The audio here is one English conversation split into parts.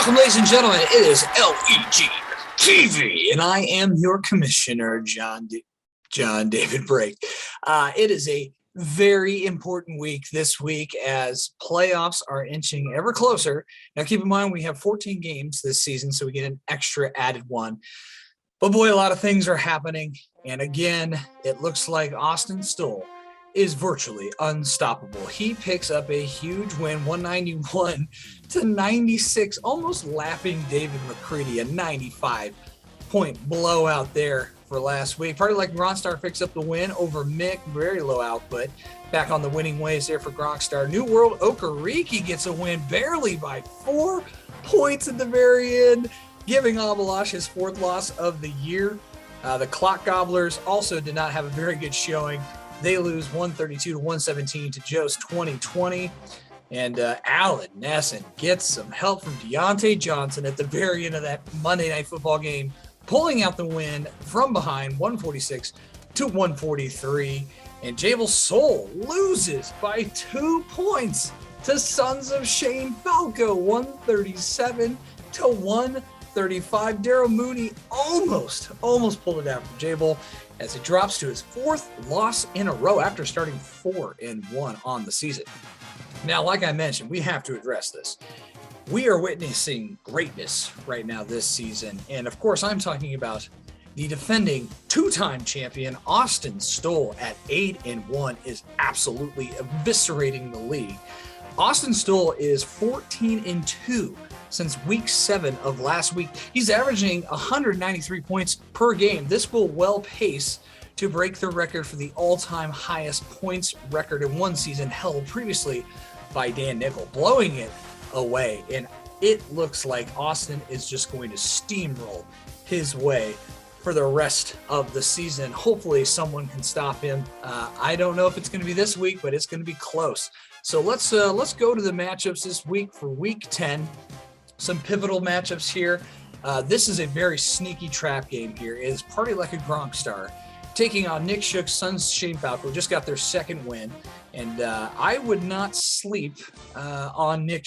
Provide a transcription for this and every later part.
Welcome, ladies and gentlemen. It is LEG TV, and I am your commissioner, John David Brake. It is a very important week this week as playoffs are inching ever closer. Now, keep in mind, we have 14 games this season, so we get an extra added one. But boy, a lot of things are happening. And again, it looks like Austin Stoll is virtually unstoppable. He picks up a huge win, 191-96, almost lapping David McCready, a 95-point blowout there for last week. Party like Gronstar picks up the win over Mick, very low output. Back on the winning ways there for Gronkstar. New World Okariki gets a win barely by 4 points at the very end, giving Abalash his 4th loss of the year. The Clock Gobblers also did not have a very good showing. They lose 132-117 to Joe's 2020. And Alan Nesson gets some help from Deontay Johnson at the very end of that Monday Night Football game, pulling out the win from behind 146-143. And Jabel Soul loses by 2 points to Sons of Shane Falco, 137-135. Daryl Mooney almost pulled it out from Jabel as it drops to his 4th loss in a row after starting 4-1 on the season. Now, like I mentioned, we have to address this. We are witnessing greatness right now this season. And of course, I'm talking about the defending 2-time champion, Austin Stoll, at 8-1 is absolutely eviscerating the league. Austin Stoll is 14-2 since week 7 of last week. He's averaging 193 points per game. This will well pace to break the record for the all-time highest points record in one season, held previously by Dan Nickel, blowing it away. And it looks like Austin is just going to steamroll his way for the rest of the season. Hopefully someone can stop him. I don't know if it's going to be this week, but it's going to be close. So let's go to the matchups this week for week 10. Some pivotal matchups here. This is a very sneaky trap game here. It is Party Like a Gronkstar taking on Nick Shook's Sons Shane Falco, just got their 2nd win. And I would not sleep on Nick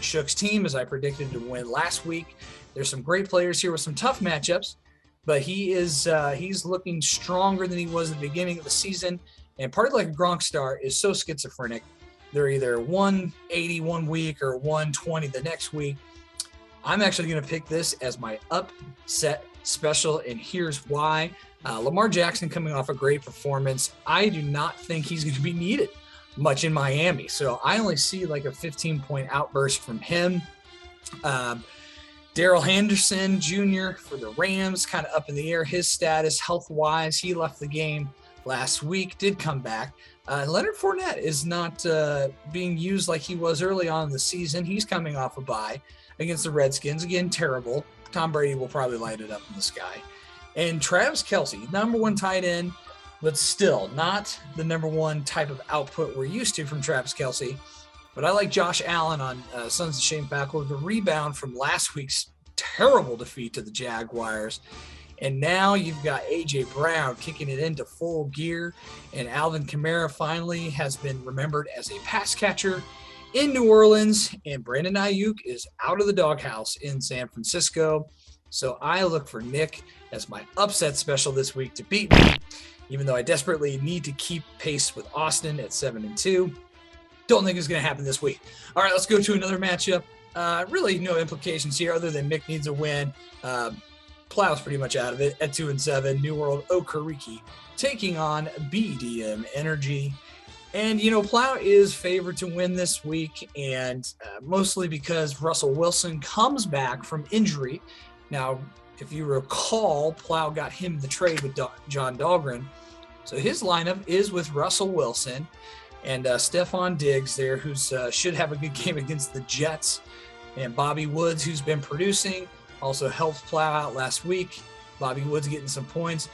Shook's team, as I predicted to win last week. There's some great players here with some tough matchups, but he's looking stronger than he was at the beginning of the season. And Party Like a Gronkstar is so schizophrenic. They're either 180 one week or 120 the next week. I'm actually going to pick this as my upset special, and here's why. Lamar Jackson coming off a great performance. I do not think he's going to be needed much in Miami. So I only see like a 15-point outburst from him. Darrell Henderson Jr. for the Rams, kind of up in the air, his status health-wise. He left the game last week, did come back. Leonard Fournette is not being used like he was early on in the season. He's coming off a bye against the Redskins. Again, terrible. Tom Brady will probably light it up in the sky. And Travis Kelce, number 1 tight end, but still not the number 1 type of output we're used to from Travis Kelce. But I like Josh Allen on Sons of Shane Falco, the rebound from last week's terrible defeat to the Jaguars. And now you've got A.J. Brown kicking it into full gear. And Alvin Kamara finally has been remembered as a pass catcher in New Orleans. And Brandon Ayuk is out of the doghouse in San Francisco. So I look for Nick as my upset special this week to beat me, even though I desperately need to keep pace with Austin at 7-2. Don't think it's going to happen this week. All right, let's go to another matchup. Really no implications here other than Mick needs a win. Plow's pretty much out of it at 2-7. New World Okariki taking on BDM Energy. And, Plow is favored to win this week, and mostly because Russell Wilson comes back from injury. Now, if you recall, Plow got him the trade with John Dahlgren. So his lineup is with Russell Wilson and Stephon Diggs there, who should have a good game against the Jets. And Bobby Woods, who's been producing, also helped Plow out last week. Bobby Woods getting some points.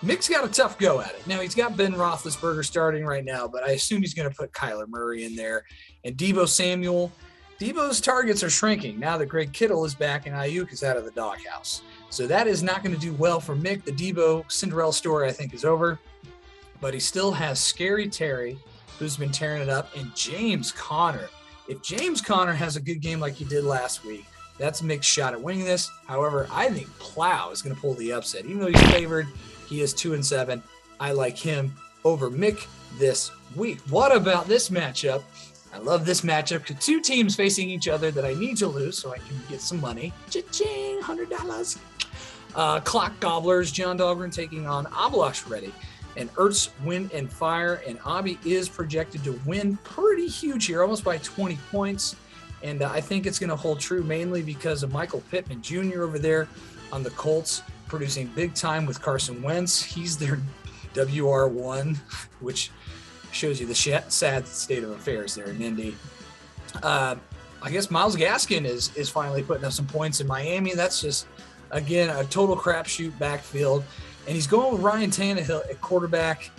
Mick's got a tough go at it. Now, he's got Ben Roethlisberger starting right now, but I assume he's going to put Kyler Murray in there. And Deebo Samuel. Deebo's targets are shrinking now that Greg Kittle is back and Ayuk is out of the doghouse. So that is not going to do well for Mick. The Deebo Cinderella story, I think, is over. But he still has Scary Terry, who's been tearing it up, and James Conner. If James Conner has a good game like he did last week, That's Mick's shot at winning this. However, I think Plow is going to pull the upset. Even though he's favored, he is 2-7. I like him over Mick this week. What about this matchup? I love this matchup because two teams facing each other that I need to lose so I can get some money. Cha-ching, $100. Clock Gobblers, John Dahlgren taking on Abalosh Ready. And Ertz, Wind, and Fire. And Abby is projected to win pretty huge here, almost by 20 points. And I think it's going to hold true mainly because of Michael Pittman Jr. over there on the Colts, producing big time with Carson Wentz. He's their WR1, which shows you the sad state of affairs there in Indy. I guess Myles Gaskin is finally putting up some points in Miami. That's just, again, a total crapshoot backfield. And he's going with Ryan Tannehill at quarterback.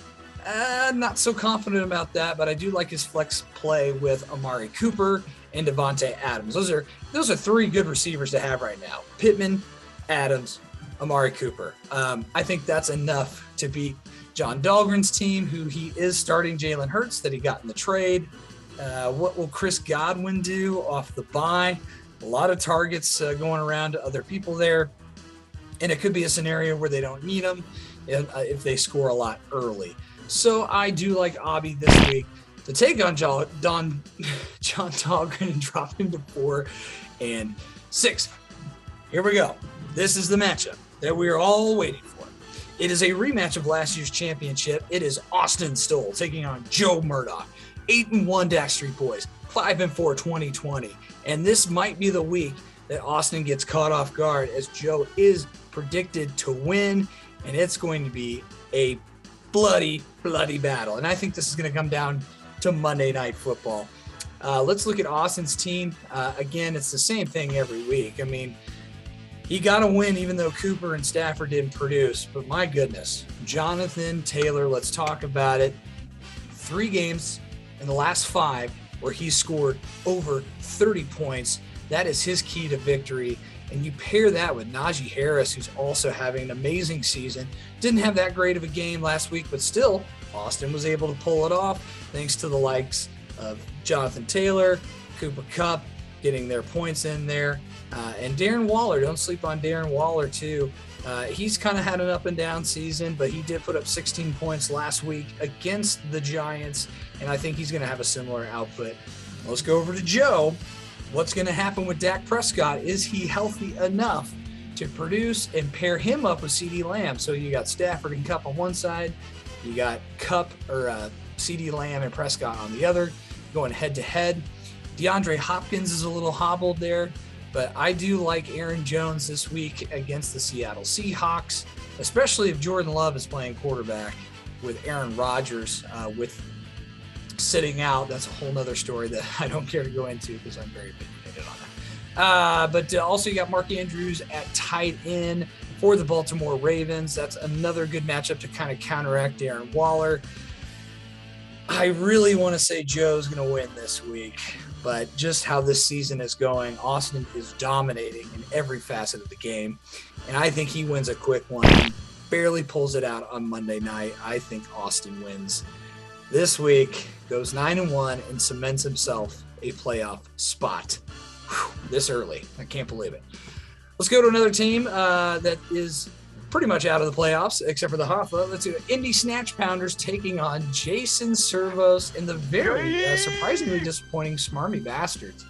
Not so confident about that, but I do like his flex play with Amari Cooper and Devontae Adams. Those are three good receivers to have right now. Pittman, Adams, Amari Cooper. I think that's enough to beat John Dahlgren's team, who he is starting Jalen Hurts that he got in the trade. What will Chris Godwin do off the bye? A lot of targets going around to other people there. And it could be a scenario where they don't need him if they score a lot early. So I do like Abby this week to take on John Dahlgren and drop him to 4 and 6. Here we go. This is the matchup that we are all waiting for. It is a rematch of last year's championship. It is Austin Stoll taking on Joe Murdock. 8-1 Dak Street Boys, 5-4 2020. And this might be the week that Austin gets caught off guard as Joe is predicted to win, and it's going to be a bloody battle. And I think this is going to come down to Monday Night Football. Let's look at Austin's team. Again, it's the same thing every week. I mean, he got a win even though Cooper and Stafford didn't produce. But my goodness, Jonathan Taylor, let's talk about it. 3 games in the last 5 where he scored over 30 points. That is his key to victory. And you pair that with Najee Harris, who's also having an amazing season. Didn't have that great of a game last week, but still, Austin was able to pull it off thanks to the likes of Jonathan Taylor, Cooper Kupp, getting their points in there. And Darren Waller, don't sleep on Darren Waller too. He's kind of had an up and down season, but he did put up 16 points last week against the Giants, and I think he's going to have a similar output. Let's go over to Joe. What's going to happen with Dak Prescott? Is he healthy enough to produce and pair him up with CeeDee Lamb? So you got Stafford and Kupp on one side, you got CeeDee Lamb and Prescott on the other, going head to head. DeAndre Hopkins is a little hobbled there, but I do like Aaron Jones this week against the Seattle Seahawks, especially if Jordan Love is playing quarterback with Aaron Rodgers with sitting out. That's a whole nother story that I don't care to go into because I'm very opinionated on that. But also you got Mark Andrews at tight end for the Baltimore Ravens. That's another good matchup to kind of counteract Darren Waller. I really want to say Joe's going to win this week, but just how this season is going, Austin is dominating in every facet of the game, and I think he wins a quick one. Barely pulls it out on Monday night. I think Austin wins this week, goes 9-1, and cements himself a playoff spot. Whew, this early. I can't believe it. Let's go to another team that is pretty much out of the playoffs, except for the Hoffa. Let's do Indy Snatch Pounders taking on Jason Servos and the very surprisingly disappointing Smarmy Bastards.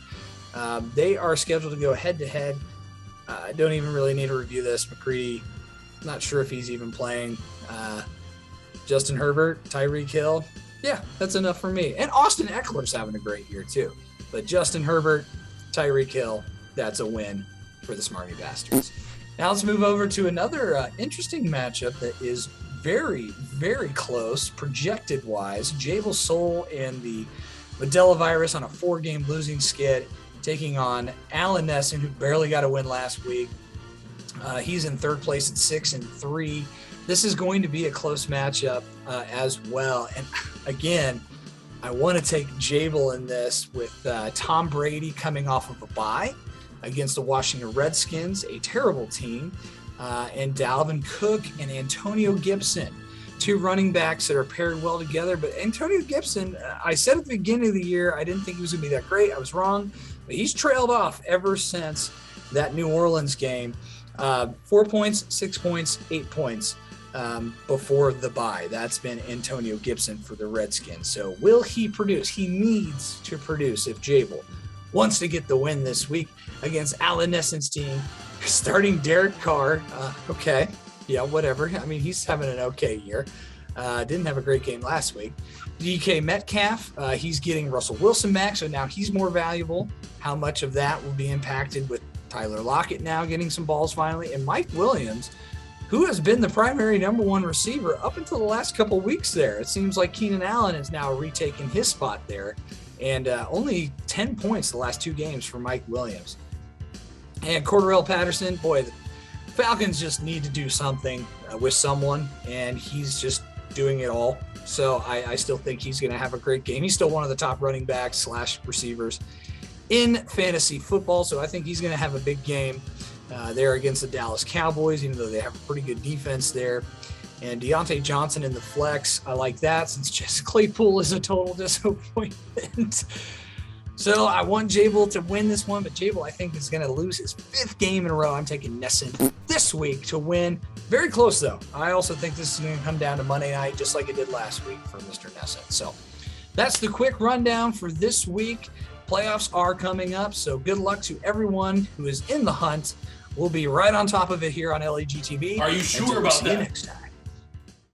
They are scheduled to go head-to-head. I don't even really need to review this. McCready, not sure if he's even playing. Justin Herbert, Tyreek Hill. Yeah, that's enough for me. And Austin Eckler's having a great year too. But Justin Herbert, Tyreek Hill, that's a win for the Smarmy Bastards. Now let's move over to another interesting matchup that is very, very close projected-wise. Jabal Soul and the Medella Virus on a 4-game losing skid taking on Alan Nesson, who barely got a win last week. He's in third place at 6-3. This is going to be a close matchup as well. And again, I want to take Jabal in this with Tom Brady coming off of a bye against the Washington Redskins, a terrible team, and Dalvin Cook and Antonio Gibson, 2 running backs that are paired well together. But Antonio Gibson, I said at the beginning of the year, I didn't think he was going to be that great. I was wrong, but he's trailed off ever since that New Orleans game. 4 points, 6 points, 8 points before the bye. That's been Antonio Gibson for the Redskins. So will he produce? He needs to produce if Jable wants to get the win this week against Alan Nessen's team. Starting Derek Carr. Okay. Yeah, whatever. I mean, he's having an okay year. Didn't have a great game last week. DK Metcalf, he's getting Russell Wilson back, so now he's more valuable. How much of that will be impacted with Tyler Lockett now getting some balls finally? And Mike Williams, who has been the primary number one receiver up until the last couple weeks there. It seems like Keenan Allen is now retaking his spot there. And only 10 points the last 2 games for Mike Williams. And Cordarrelle Patterson, boy, the Falcons just need to do something with someone, and he's just doing it all. So I still think he's going to have a great game. He's still one of the top running backs / receivers in fantasy football. So I think he's going to have a big game there against the Dallas Cowboys, even though they have a pretty good defense there. And Deontay Johnson in the flex, I like that since Jesse Claypool is a total disappointment. So I want Jable to win this one, but Jable, I think, is going to lose his 5th game in a row. I'm taking Nesson this week to win. Very close, though. I also think this is going to come down to Monday night, just like it did last week for Mr. Nesson. So that's the quick rundown for this week. Playoffs are coming up, so good luck to everyone who is in the hunt. We'll be right on top of it here on LEGTV. Are you sure about that? See you next time.